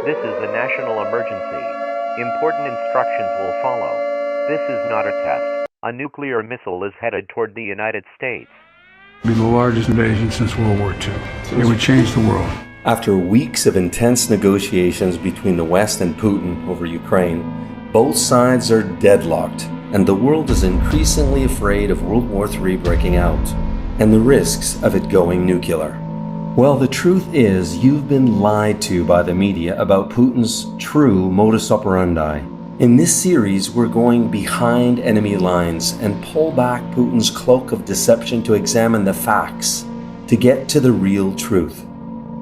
This is a national emergency. Important instructions will follow. This is not a test. A nuclear missile is headed toward the United States. It would be the largest invasion since World War II. It would change the world. After weeks of intense negotiations between the West and Putin over Ukraine, both sides are deadlocked, and the world is increasingly afraid of World War III breaking out, and the risks of it going nuclear. Well, the truth is, you've been lied to by the media about Putin's true modus operandi. In this series, we're going behind enemy lines and pull back Putin's cloak of deception to examine the facts, to get to the real truth.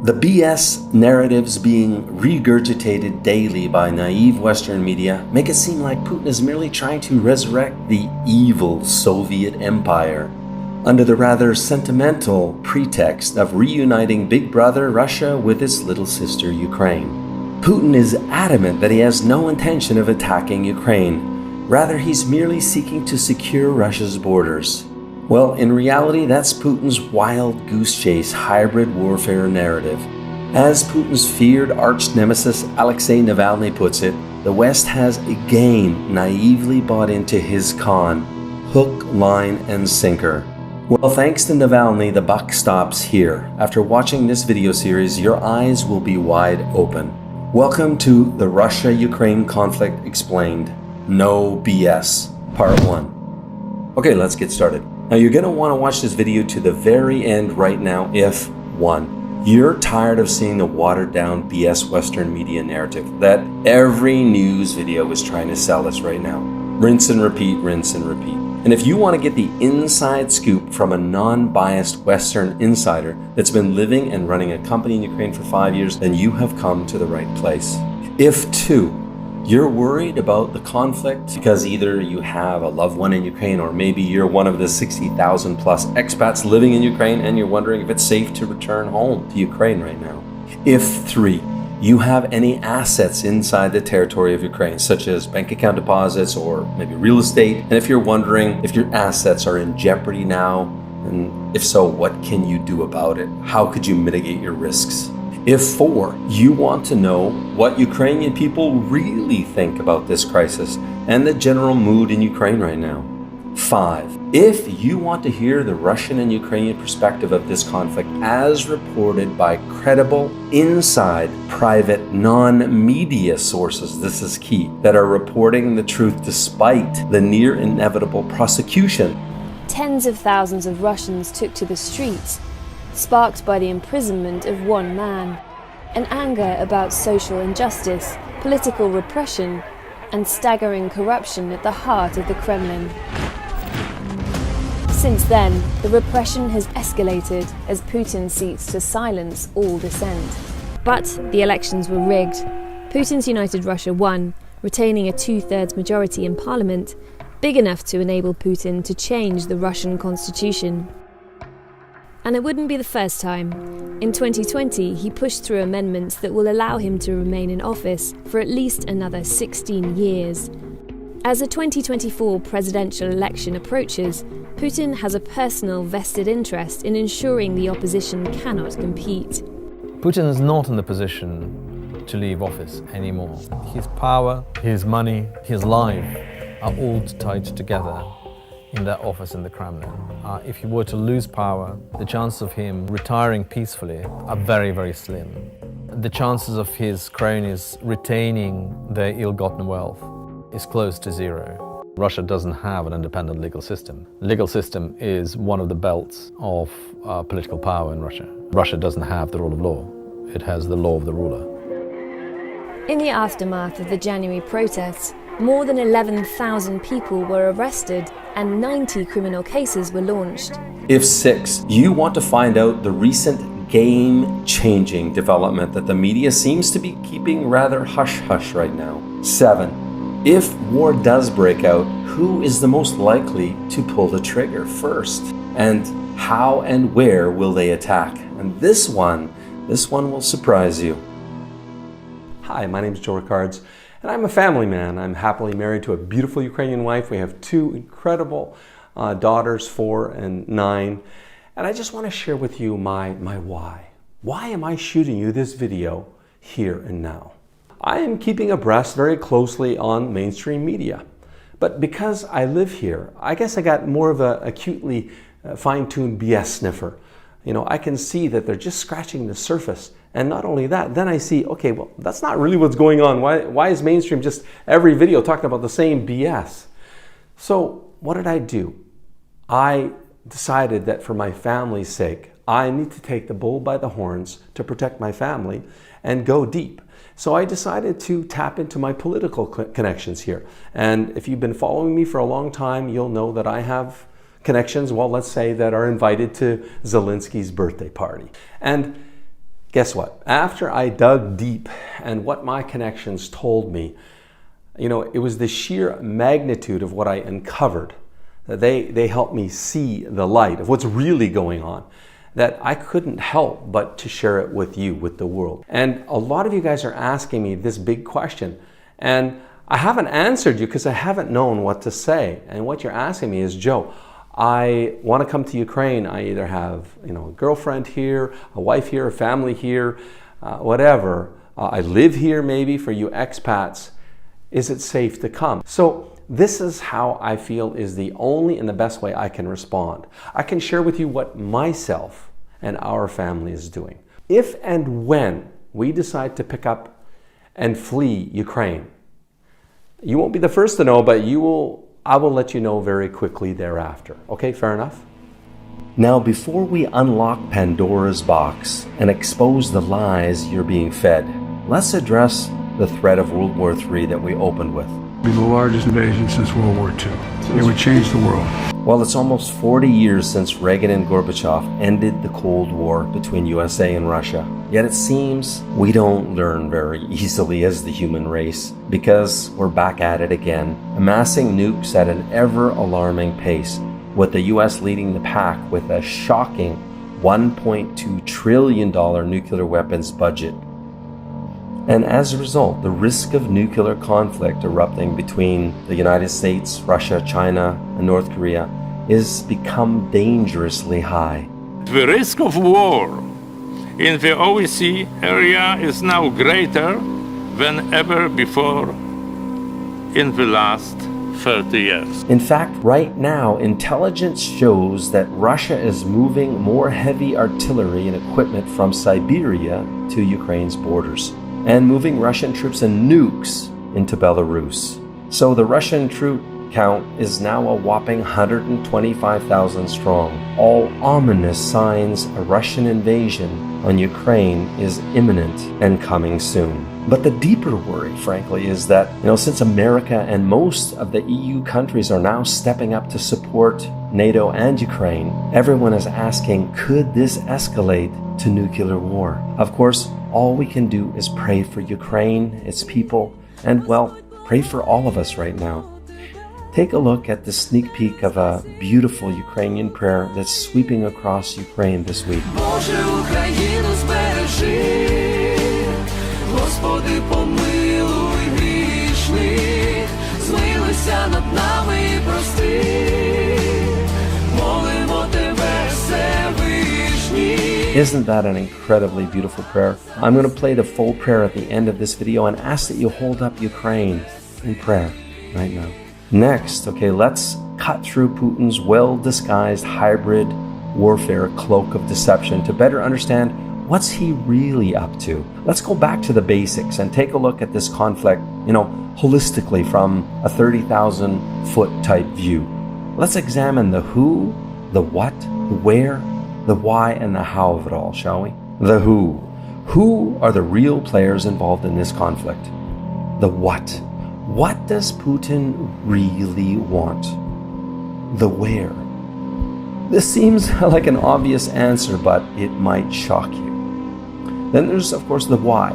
The BS narratives being regurgitated daily by naive Western media make it seem like Putin is merely trying to resurrect the evil Soviet Empire under the rather sentimental pretext of reuniting Big Brother Russia with its little sister Ukraine. Putin is adamant that he has no intention of attacking Ukraine. Rather, he's merely seeking to secure Russia's borders. Well, in reality, that's Putin's wild goose chase hybrid warfare narrative. As Putin's feared arch nemesis Alexei Navalny puts it, the West has again naively bought into his con, hook, line, and sinker. Well, thanks to Navalny, the buck stops here. After watching this video series, your eyes will be wide open. Welcome to the Russia-Ukraine conflict explained. No BS, part 1. Okay, let's get started. Now, you're going to want to watch this video to the very end right now if, 1, you're tired of seeing the watered-down BS Western media narrative that every news video is trying to sell us right now. Rinse and repeat, rinse and repeat. And if you want to get the inside scoop from a non-biased Western insider that's been living and running a company in Ukraine for 5 years, then you have come to the right place. If 2, you're worried about the conflict because either you have a loved one in Ukraine or maybe you're one of the 60,000 plus expats living in Ukraine and you're wondering if it's safe to return home to Ukraine right now. If 3, you have any assets inside the territory of Ukraine, such as bank account deposits or maybe real estate, and if you're wondering if your assets are in jeopardy now, and if so, what can you do about it? How could you mitigate your risks? If 4, you want to know what Ukrainian people really think about this crisis and the general mood in Ukraine right now. 5, if you want to hear the Russian and Ukrainian perspective of this conflict as reported by credible, inside, private, non-media sources, this is key, that are reporting the truth despite the near inevitable prosecution. Tens of thousands of Russians took to the streets, sparked by the imprisonment of one man, an anger about social injustice, political repression, and staggering corruption at the heart of the Kremlin. Since then, the repression has escalated as Putin seeks to silence all dissent. But the elections were rigged. Putin's United Russia won, retaining a 2/3 majority in parliament, big enough to enable Putin to change the Russian constitution. And it wouldn't be the first time. In 2020, he pushed through amendments that will allow him to remain in office for at least another 16 years. As the 2024 presidential election approaches, Putin has a personal vested interest in ensuring the opposition cannot compete. Putin is not in the position to leave office anymore. His power, his money, his life are all tied together in that office in the Kremlin. If he were to lose power, the chances of him retiring peacefully are very, very slim. The chances of his cronies retaining their ill-gotten wealth is close to zero. Russia doesn't have an independent legal system. The legal system is one of the belts of political power in Russia. Russia doesn't have the rule of law. It has the law of the ruler. In the aftermath of the January protests, more than 11,000 people were arrested and 90 criminal cases were launched. If 6, you want to find out the recent game-changing development that the media seems to be keeping rather hush-hush right now. 7, if war does break out, who is the most likely to pull the trigger first? And how and where will they attack? And this one will surprise you. Hi, my name is Joe Ricards, and I'm a family man. I'm happily married to a beautiful Ukrainian wife. We have 2 incredible daughters, 4 and 9. And I just want to share with you my why. Why am I shooting you this video here and now? I am keeping abreast very closely on mainstream media. But because I live here, I guess I got more of a acutely fine-tuned BS sniffer. I can see that they're just scratching the surface. And not only that, then I see, okay, well, that's not really what's going on. Why is mainstream just every video talking about the same BS? So what did I do? I decided that for my family's sake, I need to take the bull by the horns to protect my family and go deep. So I decided to tap into my political connections here. And if you've been following me for a long time, you'll know that I have connections, well, let's say, that are invited to Zelensky's birthday party. And guess what? After I dug deep and what my connections told me, it was the sheer magnitude of what I uncovered. They helped me see the light of what's really going on, that I couldn't help but to share it with you, with the world. And a lot of you guys are asking me this big question, and I haven't answered you because I haven't known what to say. And what you're asking me is, Joe, I want to come to Ukraine. I either have a girlfriend here, a wife here, a family here, whatever. I live here maybe for you expats. Is it safe to come? So this is how I feel is the only and the best way I can respond. I can share with you what myself and our family is doing. If and when we decide to pick up and flee Ukraine, you won't be the first to know, but I will let you know very quickly thereafter. Okay, fair enough? Now, before we unlock Pandora's box and expose the lies you're being fed, let's address the threat of World War III that we opened with. It'd be the largest invasion since World War II. It would change the world. Well, it's almost 40 years since Reagan and Gorbachev ended the Cold War between USA and Russia. Yet it seems we don't learn very easily as the human race, because we're back at it again, amassing nukes at an ever-alarming pace, with the US leading the pack with a shocking $1.2 trillion nuclear weapons budget. And as a result, the risk of nuclear conflict erupting between the United States, Russia, China, and North Korea is become dangerously high. The risk of war in the OSCE area is now greater than ever before in the last 30 years. In fact, right now, intelligence shows that Russia is moving more heavy artillery and equipment from Siberia to Ukraine's borders, and moving Russian troops and nukes into Belarus. So the Russian troop count is now a whopping 125,000 strong. All ominous signs a Russian invasion on Ukraine is imminent and coming soon. But the deeper worry, frankly, is that, since America and most of the EU countries are now stepping up to support NATO and Ukraine, everyone is asking, could this escalate to nuclear war? Of course, all we can do is pray for Ukraine, its people, and, well, pray for all of us right now. Take a look at the sneak peek of a beautiful Ukrainian prayer that's sweeping across Ukraine this week. Господи, помилуй грішних, змилуйся над нами і прости, молимо тебе, Всевишній. Isn't that an incredibly beautiful prayer? I'm going to play the full prayer at the end of this video and ask that you hold up Ukraine in prayer right now. Next, let's cut through Putin's well-disguised hybrid warfare cloak of deception to better understand what's he really up to. Let's go back to the basics and take a look at this conflict, holistically from a 30,000-foot type view. Let's examine the who, the what, the where, the why, and the how of it all, shall we? The who. Who are the real players involved in this conflict? The what. What does Putin really want? The where. This seems like an obvious answer, but it might shock you. Then there's, of course, the why.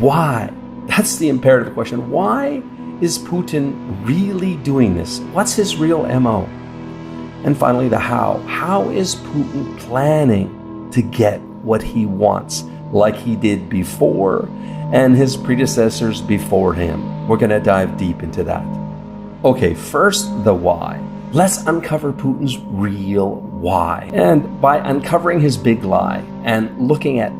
Why? That's the imperative question. Why is Putin really doing this? What's his real MO? And finally, the how. How is Putin planning to get what he wants, like he did before and his predecessors before him? We're going to dive deep into that. Okay, first, the why. Let's uncover Putin's real why. And by uncovering his big lie and looking at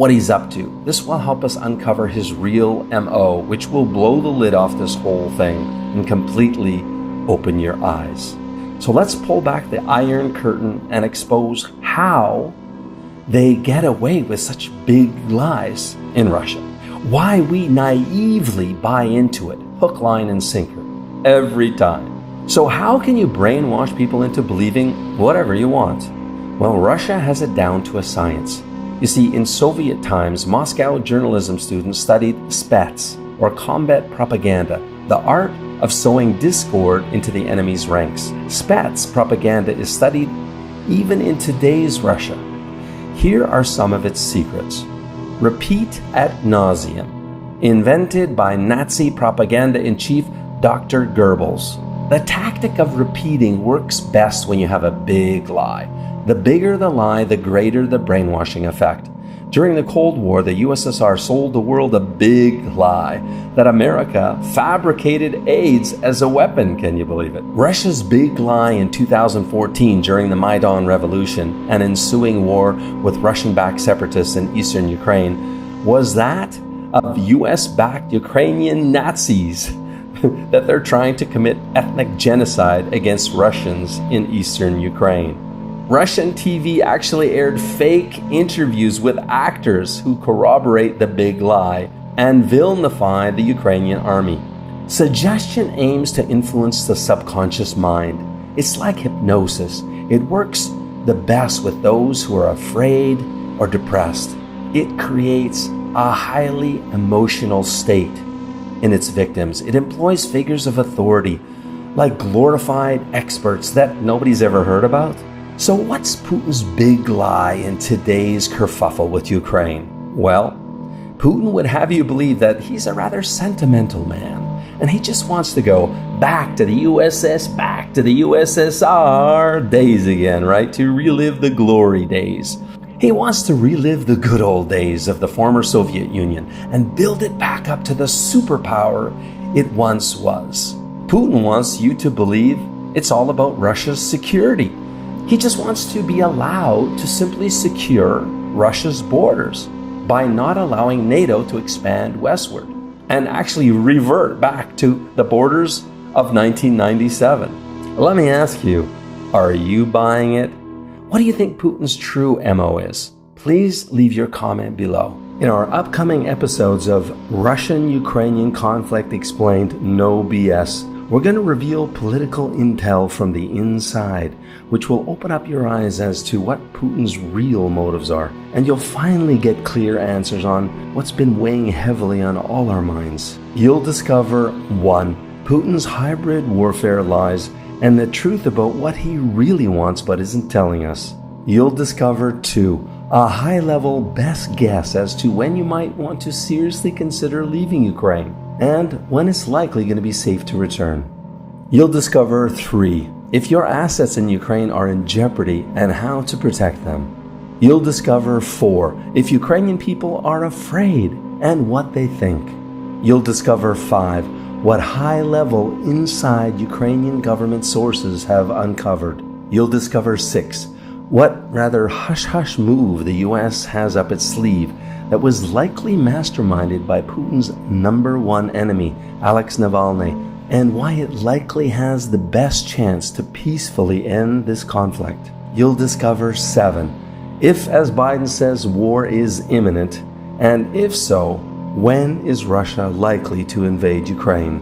what he's up to. This will help us uncover his real MO, which will blow the lid off this whole thing and completely open your eyes. So let's pull back the Iron Curtain and expose how they get away with such big lies in Russia. Why we naively buy into it, hook, line, and sinker, every time. So how can you brainwash people into believing whatever you want? Well, Russia has it down to a science. You see, in Soviet times, Moscow journalism students studied spets, or combat propaganda, the art of sowing discord into the enemy's ranks. Spets propaganda is studied even in today's Russia. Here are some of its secrets. Repeat ad nauseum, invented by Nazi propaganda-in-chief Dr. Goebbels. The tactic of repeating works best when you have a big lie. The bigger the lie, the greater the brainwashing effect. During the Cold War, the USSR sold the world a big lie that America fabricated AIDS as a weapon. Can you believe it? Russia's big lie in 2014 during the Maidan Revolution and ensuing war with Russian-backed separatists in eastern Ukraine was that of US-backed Ukrainian Nazis that they're trying to commit ethnic genocide against Russians in eastern Ukraine. Russian TV actually aired fake interviews with actors who corroborate the big lie and vilify the Ukrainian army. Suggestion aims to influence the subconscious mind. It's like hypnosis. It works the best with those who are afraid or depressed. It creates a highly emotional state in its victims. It employs figures of authority, like glorified experts that nobody's ever heard about. So what's Putin's big lie in today's kerfuffle with Ukraine? Well, Putin would have you believe that he's a rather sentimental man, and he just wants to go back to the USSR days again, right? To relive the glory days. He wants to relive the good old days of the former Soviet Union and build it back up to the superpower it once was. Putin wants you to believe it's all about Russia's security. He just wants to be allowed to simply secure Russia's borders by not allowing NATO to expand westward and actually revert back to the borders of 1997. Let me ask you, are you buying it? What do you think Putin's true MO is? Please leave your comment below. In our upcoming episodes of Russian-Ukrainian Conflict Explained No BS, we're going to reveal political intel from the inside, which will open up your eyes as to what Putin's real motives are. And you'll finally get clear answers on what's been weighing heavily on all our minds. You'll discover 1. Putin's hybrid warfare lies and the truth about what he really wants but isn't telling us. You'll discover 2. A high-level best guess as to when you might want to seriously consider leaving Ukraine and when it's likely going to be safe to return. You'll discover 3. If your assets in Ukraine are in jeopardy and how to protect them. You'll discover 4. If Ukrainian people are afraid and what they think. You'll discover 5. What high-level inside Ukrainian government sources have uncovered. You'll discover 6. What rather hush-hush move the US has up its sleeve that was likely masterminded by Putin's #1 enemy, Alex Navalny, and why it likely has the best chance to peacefully end this conflict. You'll discover 7. If, as Biden says, war is imminent, and if so, when is Russia likely to invade Ukraine?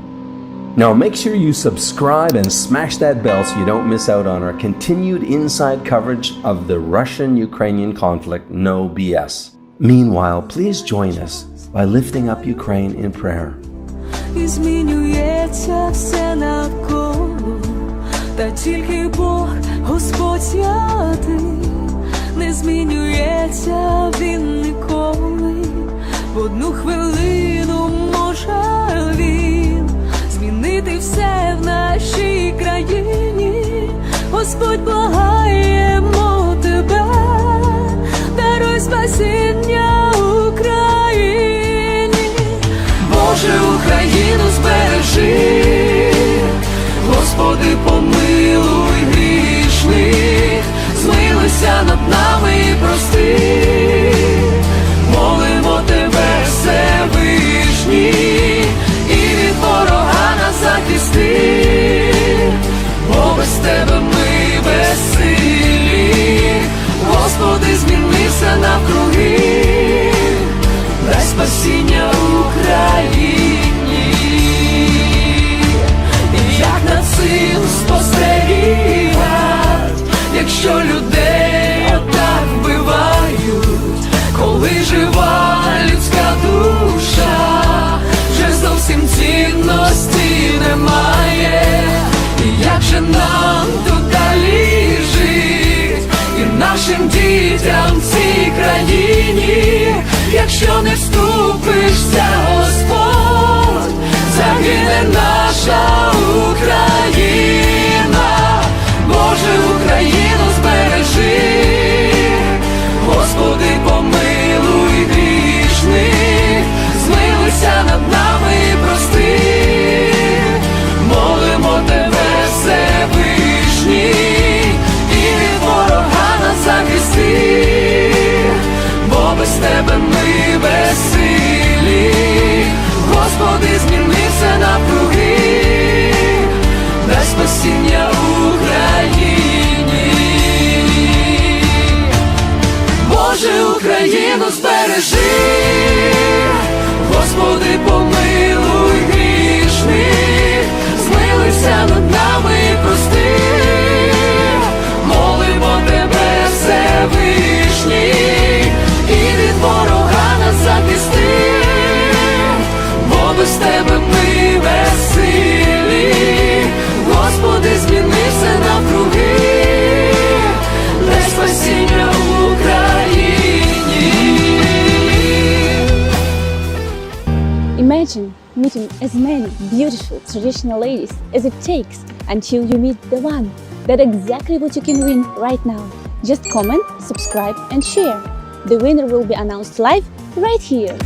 Now make sure you subscribe and smash that bell so you don't miss out on our continued inside coverage of the Russian-Ukrainian conflict, no BS. Meanwhile, please join us by lifting up Ukraine in prayer. І змінюється все навколо, та тільки Бог, Господь святий, не змінюється Він ніколи. В одну хвилину може Він змінити все в нашій країні. Господь, благаємо Тебе, даруй спасіння Україні. Боже, Україну збережи, Господи, помилуй грішних, змилуйся над нами і прости. спасіння Україні. Як над цим спостерігать, якщо людей отак вбивають, коли жива людська душа, вже зовсім цінності немає. І як же нам тут далі жить, і нашим дітям в цій країні, якщо не вступишся, Господь, загине наша Україна. Боже, Україну збережи, Господи, помилуй грішних, змилуйся над нами і прости. Молимо Тебе, Всевишній, і від ворога нас захисти, бо без Тебе ми безсилі. Господи, зміни все навкруги, дай спасіння Україні. Боже, Україну збережи, Господи, помилуй грішних, змилуйся над нами і прости. Молимо Тебе, Всевишній, і від ворога нас захисти, бо без Тебе ми безсилі. Господи, зміни все навкруги, дай спасіння Україні. Imagine meeting as many beautiful traditional ladies as it takes until you meet the one. That's exactly what you can win right now. Just comment, subscribe and share. The winner will be announced live right here.